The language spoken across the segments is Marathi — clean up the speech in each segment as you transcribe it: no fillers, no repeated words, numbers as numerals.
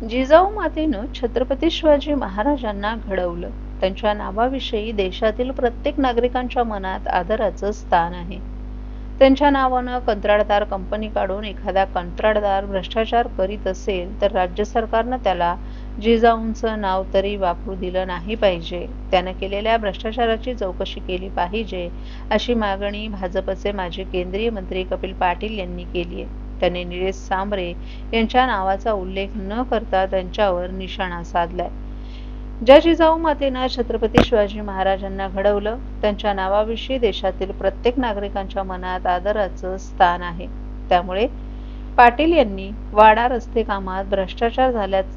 जिजाऊ मातेनं छत्रपती शिवाजी महाराजांना घडवलं. त्यांच्या नावाविषयी देशातील प्रत्येक नागरिकांच्या मनात आदराचं स्थान आहे. त्यांच्या नावानं कंत्राटदार कंपनी काढून एखादा कंत्राटदार भ्रष्टाचार करीत असेल तर राज्य सरकारनं त्याला जिजाऊंचं नाव तरी वापरू दिलं नाही पाहिजे. त्यानं केलेल्या भ्रष्टाचाराची चौकशी केली पाहिजे, अशी मागणी भाजपचे माजी केंद्रीय मंत्री कपिल पाटील यांनी केली आहे. त्यांनी निलेश सांबरे यांच्या नावाचा उल्लेख न करता त्यांच्यावर निशाणा साधलाय. ज्या जिजाऊ मातेनं छत्रपती शिवाजी महाराजांना घडवलं, त्यांच्या नावाविषयी देशातील प्रत्येक नागरिकांच्या मनात आदराचं स्थान आहे. त्यामुळे पाटील यांनी वाडा रस्ते कामात भ्रष्टाचार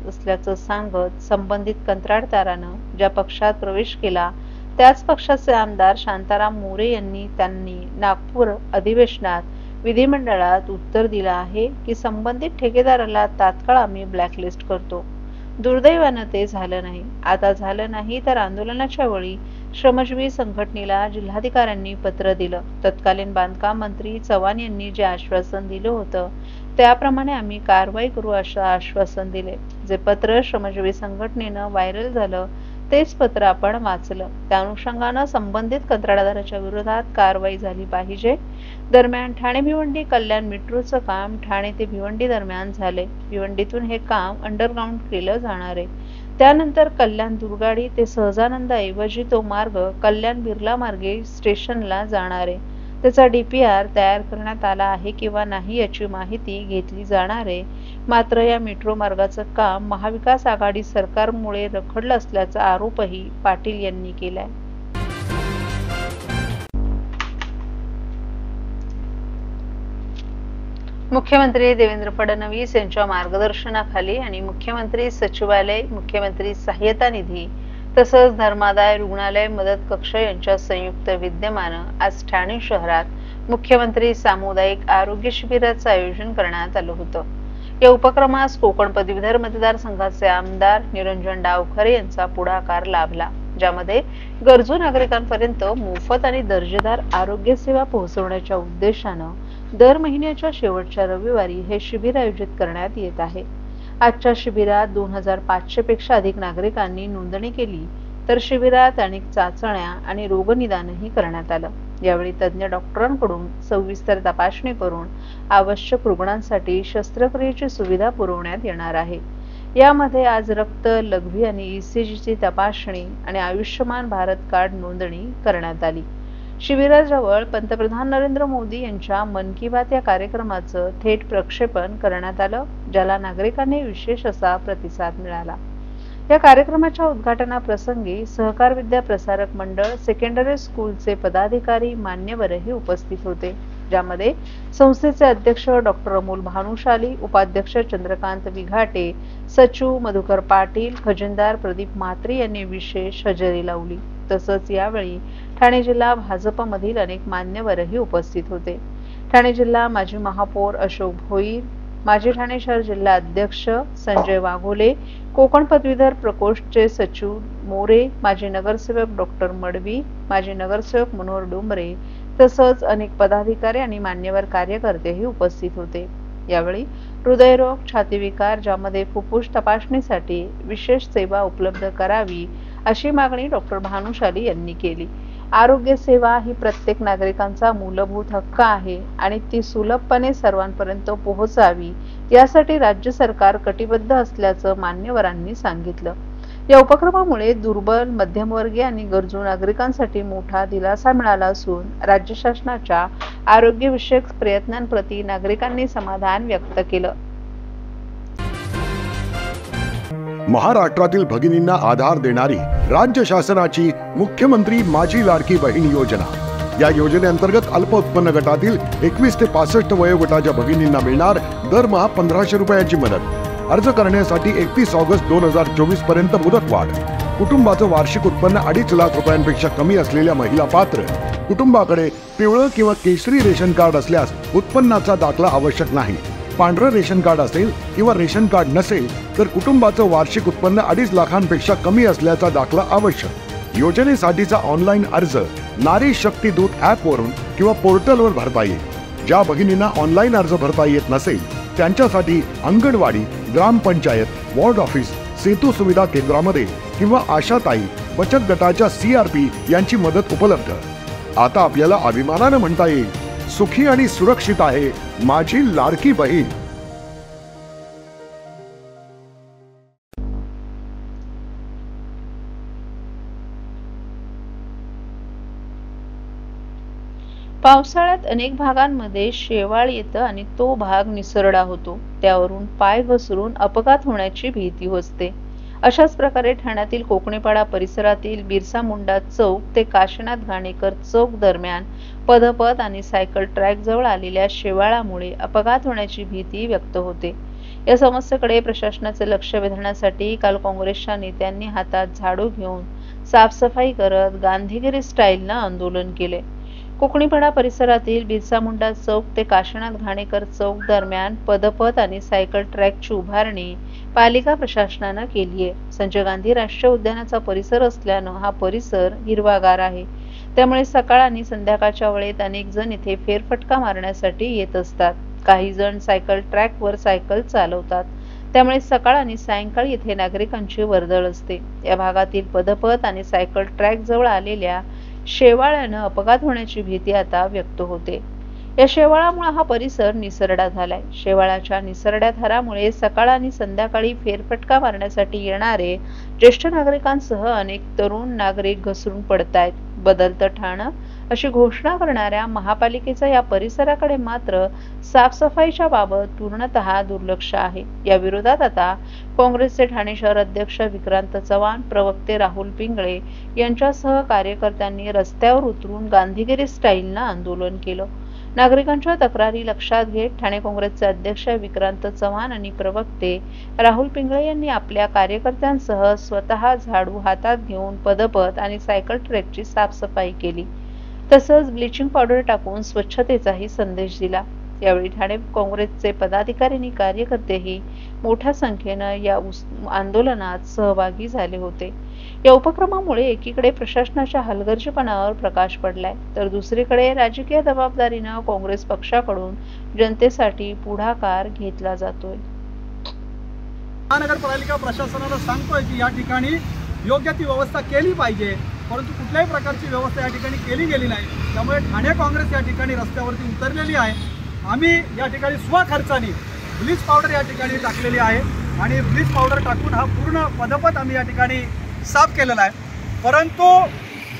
असल्याचं सांगत संबंधित कंत्राटदारानं ज्या पक्षात प्रवेश केला त्याच पक्षाचे आमदार शांताराम मोरे यांनी नागपूर अधिवेशनात विधिमंडळात उत्तर दिलं आहे की संबंधित ठेकेदाराला तात्काळ आम्ही ब्लॅकलिस्ट करतो. दुर्दैवानं ते झालं नाही. आता झालं नाही तर आंदोलनाच्या वेळी श्रमजीवी संघटनेला जिल्हाधिकाऱ्यांनी पत्र दिलं. तत्कालीन बांधकाम मंत्री चव्हाण यांनी जे आश्वासन दिलं होतं त्याप्रमाणे आम्ही कारवाई करू असं आश्वासन दिले. जे पत्र श्रमजीवी संघटनेनं व्हायरल झालं तेच पत्र आपण वाचलं. त्या अनुषंगानं संबंधित कंत्राटदाराच्या विरोधात कारवाई झाली पाहिजे. दरम्यान ठाणे भिवंडी कल्याण मेट्रोचं काम ठाणे ते भिवंडी दरम्यान झाले. भिवंडीतून हे काम अंडरग्राउंड केलं जाणार आहे. त्यानंतर कल्याण दुर्गाडी ते सहजानंद ऐवजी तो मार्ग कल्याण बिर्ला मार्गे स्टेशनला जाणार आहे. त्याचा DPR तयार करण्यात आला आहे किंवा नाही याची माहिती घेतली जाणार आहे. मात्र या मेट्रो मार्गाचं काम महाविकास आघाडी सरकारमुळे रखडलं असल्याचा आरोपही पाटील यांनी केलाय. मुख्यमंत्री देवेंद्र फडणवीस यांच्या मार्गदर्शनाखाली आणि मुख्यमंत्री सचिवालय, मुख्यमंत्री सहाय्यता निधी तसंच धर्मादाय रुग्णालय मदत कक्ष यांच्या संयुक्त विद्यमानं आज ठाणे शहरात मुख्यमंत्री सामुदायिक आरोग्य शिबिराचं आयोजन करण्यात आलं होतं. या उपक्रमास कोकण पदवीधर मतदारसंघाचे आमदार निरंजन डावखरे यांचा पुढाकार लाभला, ज्यामध्ये गरजू नागरिकांपर्यंत मोफत आणि दर्जेदार आरोग्य सेवा पोहोचवण्याच्या उद्देशानं दर महिन्याच्या शेवटच्या रविवारी हे शिबिर आयोजित करण्यात येत आहे. आजच्या शिबिरात 2500 पेक्षा अधिक नागरिकांनी नोंदणी केली, तर शिबिरात अनेक चाचण्या आणि रोगनिदानही करण्यात आलं. यावेळी तज्ज्ञ डॉक्टरांकडून सविस्तर तपासणी करून आवश्यक रुग्णांसाठी शस्त्रक्रियेची सुविधा पुरवण्यात येणार आहे. यामध्ये आज रक्त, लघवी आणि ECGची तपासणी आणि आयुष्यमान भारत कार्ड नोंदणी करण्यात आली. शिबिराजवळ पंतप्रधान नरेंद्र मोदी यांच्या मन की बात या कार्यक्रमाचं थेट प्रक्षेपण करण्यात आलं, ज्याला नागरिकांनी विशेष असा प्रतिसाद मिळाला. या कार्यक्रमाच्या उद्घाटनाप्रसंगी सहकार विद्या प्रसारक मंडळ, सेकंडरी स्कूलचे पदाधिकारी, मान्यवरही उपस्थित होते, ज्यामध्ये संस्थेचे अध्यक्ष डॉक्टर अमोल भानुशाली, उपाध्यक्ष चंद्रकांत विघाटे, सचिव मधुकर पाटील, खजिनदार प्रदीप म्हात्रे यांनी विशेष हजेरी लावली. तसंच यावेळी ठाणे जिल्हा भाजपमधील अनेक मान्यवरही उपस्थित होते. ठाणे जिल्हा माजी महापौर अशोक भोईर, माजी ठाणे शहर जिल्हा अध्यक्ष संजय वाघोले, कोकण पदवीधर प्रकोष्ठचे सचिव मोरे, माजी नगरसेवक डॉक्टर मडवी, माजी नगरसेवक मनोहर डोंबरे तसंच अनेक पदाधिकारी आणि मान्यवर कार्यकर्तेही उपस्थित होते. यावेळी हृदयरोग, छातीविकार, ज्यामध्ये फुफ्फुस तपासणीसाठी विशेष सेवा उपलब्ध करावी अशी मागणी डॉक्टर भानुशाली यांनी केली. आरोग्य सेवा ही प्रत्येक नागरिकांचा मूलभूत हक्क आहे आणि ती सुलभपणे सर्वांपर्यंत पोहोचावी यासाठी राज्य सरकार कटिबद्ध असल्याचं मान्यवरांनी सांगितलं. या उपक्रमामुळे दुर्बल, मध्यमवर्गीय आणि गरजू नागरिकांसाठी मोठा दिलासा मिळाला असून राज्य शासनाच्या आरोग्यविषयक प्रयत्नांप्रती नागरिकांनी समाधान व्यक्त केलं. महाराष्ट्रातील भगिनींना आधार देणारी राज्य शासनाची मुख्यमंत्री माझी लाडकी बहीण योजना. या योजनेअंतर्गत अल्प उत्पन्न गटातील 21 ते 65 वयोगटाच्या भगिनींना मिळणार दरमहा 1500 रुपयाची मदत. अर्ज करण्यासाठी 31 ऑगस्ट 2024 पर्यंत मुदतवाढ. कुटुंबाचं वार्षिक उत्पन्न 2.5 लाख रुपयांपेक्षा कमी असलेल्या महिला पात्र. कुटुंबाकडे पिवळं किंवा केशरी रेशन कार्ड असल्यास उत्पन्नाचा दाखला आवश्यक नाही. पांढरं रेशन कार्ड असेल किंवा रेशन कार्ड नसेल तर कुटुंबाचं वार्षिक उत्पन्न 2.5 लाखांपेक्षा कमी असल्याचा दाखला आवश्यक. योजनेसाठीचा ऑनलाईन अर्ज नारी शक्ती दूत ॲपवरून किंवा पोर्टलवर भरता येईल. ज्या भगिनींना ऑनलाईन अर्ज भरता येत नसेल त्यांच्यासाठी अंगणवाडी, ग्रामपंचायत, वॉर्ड ऑफिस, सेतू सुविधा केंद्रामध्ये किंवा आशाताई बचत गटाच्या CRP यांची मदत उपलब्ध। आता आपल्याला अभिमानाने म्हणता येईल, सुखी आणि सुरक्षित आहे माझी लाडकी बहीण। पावसाळ्यात अनेक भागांमध्ये शेवाळ येतं आणि तो भाग निसरडा होतो, त्यावरून पाय घसरून अपघात होण्याची भीती असते। अशाच प्रकारे ठाण्यातील कोकणेपाडा परिसरातील बिरसा मुंडा चौक ते काशीनाथ घाणेकर चौक दरम्यान पदपथ आणि सायकल ट्रॅक जवळ आलेल्या शेवाळामुळे अपघात होण्याची भीती व्यक्त होते। या समस्येकडे प्रशासनाचे लक्ष वेधण्यासाठी काल काँग्रेसच्या नेत्यांनी हातात झाडू घेऊन साफसफाई करत गांधीगिरी स्टाईलनं आंदोलन केले। कोकणेपाडा परिसरातील बिरसा मुंडा चौक ते काशीनाथ घाणेकर चौक दरम्यान पदपथ आणि सायकल ट्रॅकची उभारणी पालिका प्रशासनानं केली आहे। संजय गांधी राष्ट्रीय उद्यानाचा परिसर असल्यानं हा परिसर हिरवागार आहे, त्यामुळे सकाळ आणि संध्याकाळच्या वेळेत अनेक जण इथे फेरफटका मारण्यासाठी येत असतात। काही जण सायकल ट्रॅकवर सायकल चालवतात, त्यामुळे सकाळ आणि सायंकाळी इथे नागरिकांची वर्दळ असते। या भागातील पदपथ आणि सायकल ट्रॅक जवळ आलेल्या शेवाळ्यानं अपघात होण्याची भीती आता व्यक्त होते। या शेवाळामुळे हा परिसर निसरडा झालाय। शेवाळाच्या निसरड्या थरामुळे सकाळ आणि संध्याकाळी फेरफटका मारण्यासाठी येणारे ज्येष्ठ नागरिकांसह अनेक तरुण नागरिक घसरून पडतायत। बदलतं ठाणं अशी घोषणा करणाऱ्या महापालिकेचा या परिसराकडे मात्र साफसफाईच्या बाबत पूर्णतः दुर्लक्ष आहे। या विरोधात आता काँग्रेसचे ठाणे शहर अध्यक्ष विक्रांत चव्हाण, प्रवक्ते राहुल पिंगळे यांच्यासह कार्यकर्त्यांनी रस्त्यावर उतरून गांधीगिरी स्टाईलनं आंदोलन केलं। नागरिकांच्या तक्रारी लक्षात घेत ठाणे काँग्रेसचे अध्यक्ष विक्रांत चव्हाण आणि प्रवक्ते राहुल पिंगळे यांनी आपल्या कार्यकर्त्यांसह स्वतः झाडू हातात घेऊन पदपथ आणि सायकल ट्रॅकची साफसफाई केली, तसंच ब्लिचिंग पावडर टाकून स्वच्छतेचाही संदेश दिला। यावेळी ठाणे काँग्रेसचे पदाधिकारी आणि कार्यकर्तेही मोठ्या संख्येनं या आंदोलनात सहभागी झाले होते। या उपक्रमामुळे एकीकडे प्रशासनाच्या हलगर्जीपणावर प्रकाश पडलाय, तर दुसरीकडे राजकीय जबाबदारीनं काँग्रेस पक्षाकडून जनतेसाठी पुढाकार घेतला जातोय। महानगरपालिका प्रशासनाला सांगतोय की या ठिकाणी योग्य ती व्यवस्था केली पाहिजे, परंतु कुठल्याही प्रकारची व्यवस्था या ठिकाणी केली गेली नाही। त्यामुळे ठाणे काँग्रेस या ठिकाणी रस्त्यावरती उतरलेली आहे। आम्ही या ठिकाणी स्वखर्चाने ब्लीच पावडर या ठिकाणी टाकलेली आहे आणि ब्लीच पावडर टाकून हा पूर्ण पदपथ आम्ही या ठिकाणी साफ केलेला आहे। परंतु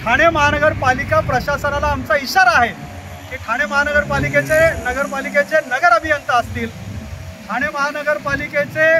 ठाणे महानगरपालिका प्रशासनाला आमचा इशारा आहे की ठाणे नगरपालिकेचे नगर अभियंता असतील, ठाणे महानगरपालिकेचे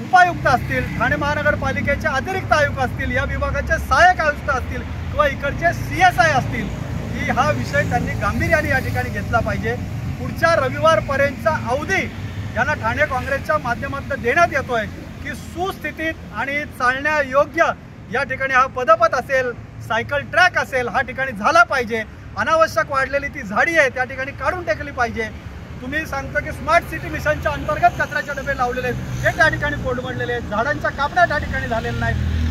उपायुक्त असतील, ठाणे महानगरपालिकेचे अतिरिक्त आयुक्त असतील, या विभागाचे सहाय्यक आयुक्त असतील किंवा इकडचे CSI असतील, की हा विषय त्यांनी गांभीर्याने या ठिकाणी घेतला पाहिजे। पुढच्या रविवारपर्यंतचा अवधी यांना ठाणे काँग्रेसच्या माध्यमातून देण्यात येतोय की सुस्थितीत आणि चालण्यायोग्य या ठिकाणी हा पदपथ असेल, सायकल ट्रॅक असेल, हा ठिकाणी झाला पाहिजे। अनावश्यक वाढलेली ती झाडी आहे त्या ठिकाणी काढून टाकली पाहिजे। तुम्ही सांगतो की स्मार्ट सिटी मिशनच्या अंतर्गत कचऱ्याचे डबे लावलेले आहेत, ते त्या ठिकाणी कोडमडलेले आहेत, झाडांच्या कापण्या त्या ठिकाणी झालेल्या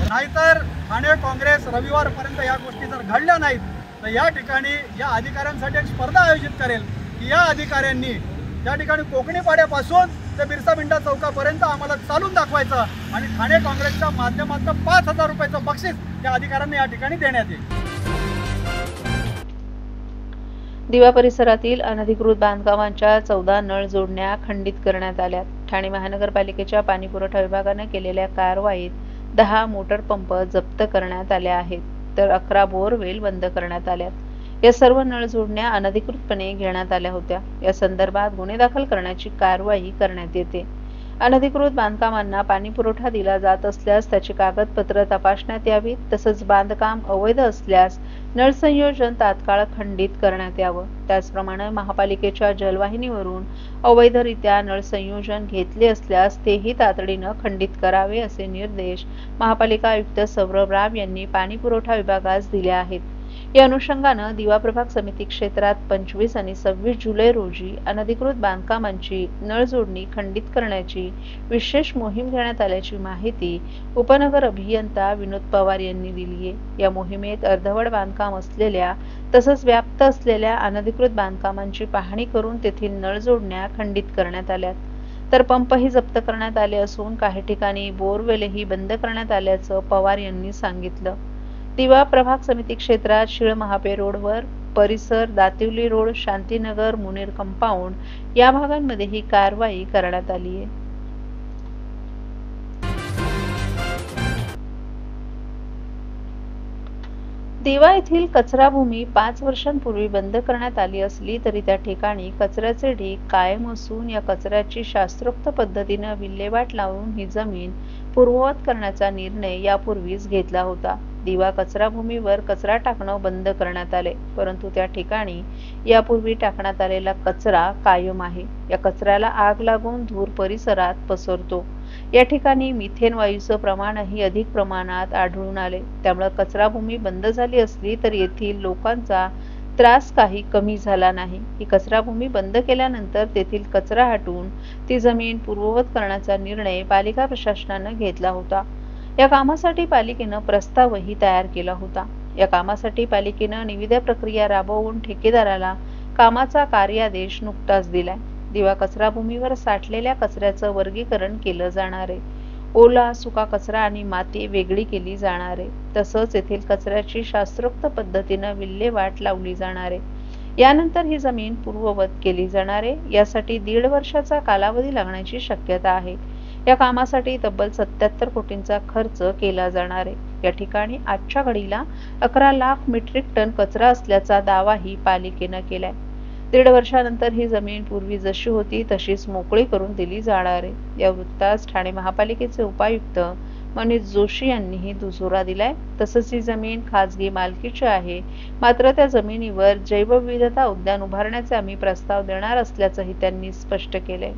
नाहीतर ठाणे काँग्रेस रविवारपर्यंत या गोष्टी जर घडल्या नाहीत तर या ठिकाणी या अधिकाऱ्यांसाठी एक स्पर्धा आयोजित करेल की या अधिकाऱ्यांनी त्या ठिकाणी कोकणी पाड्यापासून ते बिरसा मुंडा चौकापर्यंत आम्हाला चालून दाखवायचं आणि ठाणे काँग्रेसच्या माध्यमातून 5,000 रुपयाचं बक्षीस या अधिकाऱ्यांना या ठिकाणी देण्यात येईल। दिवा परिसरातील अनधिकृत बांधकामांच्या 14 नळ जोडण्या खंडित करण्यात आल्या। ठाणे महानगरपालिकेच्या पाणीपुरवठा विभागाने केलेल्या कारवाईत 10 मोटर पंप जप्त करण्यात आले आहेत, तर 11 बोरवेल बंद करण्यात आल्यात। या सर्व नळ जोडण्या अनधिकृतपणे घेण्यात आल्या होत्या। या संदर्भात गुन्हे दाखल करण्याची कारवाई करण्यात येते। अनधिकृत बांधकामांना पाणी पुरवठा दिला जात असल्यास त्याची कागदपत्र तपासण्यात यावीत, तसंच बांधकाम अवैध असल्यास नळ संयोजन तात्काळ खंडित करण्यात यावं। त्याचप्रमाणे महापालिकेच्या जलवाहिनीवरून अवैधरित्या नळ संयोजन घेतले असल्यास तेही तातडीनं खंडित करावे असे निर्देश महापालिका आयुक्त सौरभ राव यांनी पाणी पुरवठा विभागास दिले आहेत। या अनुषंगानं दिवा प्रभाग समिती क्षेत्रात 25 आणि 26 जुलै रोजी अनधिकृत बांधकामांची नळ जोडणी खंडित करण्याची विशेष मोहीम घेण्यात आल्याची माहिती उपनगर अभियंता विनोद पवार यांनी दिली आहे। या मोहिमेत अर्धवट बांधकाम असलेल्या तसंच व्याप्त असलेल्या अनधिकृत बांधकामांची पाहणी करून तेथील नळ जोडण्या खंडित करण्यात आल्यात। तर पंपही जप्त करण्यात आले असून काही ठिकाणी बोरवेलही बंद करण्यात आल्याचं पवार यांनी सांगितलं. दिवा प्रभाग समिती क्षेत्रात शीळ महापे रोडवर परिसर, दातिवली रोड, शांतीनगर, मुनीर कंपाऊंड या भागांमध्ये ही कारवाई करण्यात आली आहे. दिवा येथील कचराभूमी 5 वर्षांपूर्वी बंद करण्यात आली असली तरी त्या ठिकाणी कचऱ्याचे ढीग कायम असून या कचऱ्याची शास्त्रोक्त पद्धतीने विल्हेवाट लावून ही जमीन पूर्ववत करण्याचा निर्णय यापूर्वीच घेतला होता. दिवा कचराभूमीवर कचरा टाकणं बंद करण्यात आले, परंतु त्या ठिकाणी यापूर्वी टाकण्यात आलेला कचरा कायम आहे. या कचऱ्याला आग लागून धूर परिसरात पसरतो. या ठिकाणी मिथेन वायूचं प्रमाणही अधिक प्रमाणात आढळून आले. त्यामुळे कचराभूमी बंद झाली असली तरी येथील लोकांचा त्रास काही कमी झाला नाही. ही कचराभूमी बंद केल्यानंतर तेथील कचरा हटवून ती जमीन पूर्ववत करण्याचा निर्णय पालिका प्रशासनानं घेतला होता. या कामासाठी पालिकेनं प्रस्तावही तयार केला होता. या कामासाठी पालिकेनं निविदा प्रक्रिया राबवून ठेकेदाराला कामाचा कार्यादेश नुकताच दिलाय. दिवा कचराभूमीवर साठलेल्या कचऱ्याचं वर्गीकरण केलं जाणार आहे. ओला, सुका कचरा आणि माती वेगळी केली जाणार आहे. तसंच येथील कचऱ्याची शास्त्रोक्त पद्धतीनं विल्हेवाट लावली जाणार आहे. यानंतर ही जमीन पूर्ववत केली जाणार आहे. यासाठी 1.5 वर्षाचा कालावधी लागण्याची शक्यता आहे. या कामासाठी तब्बल 77 कोटींचा खर्च केला जाणार आहे. या ठिकाणी आजच्या घडीला 11 लाख मेट्रिक टन कचरा असल्याचा दावाही पालिकेनं केलाय. 1.5 वर्षानंतर ही जमीन पूर्वी जशी होती तशीच मोकळी करून दिली जाणार आहे. या वृत्तास ठाणे महापालिकेचे उपायुक्त मनीष जोशी यांनीही दुजोरा दिलाय. तसंच ही जमीन खासगी मालकीची आहे, मात्र त्या जमिनीवर जैवविविधता उद्यान उभारण्याचे आम्ही प्रस्ताव देणार असल्याचंही त्यांनी स्पष्ट केलंय.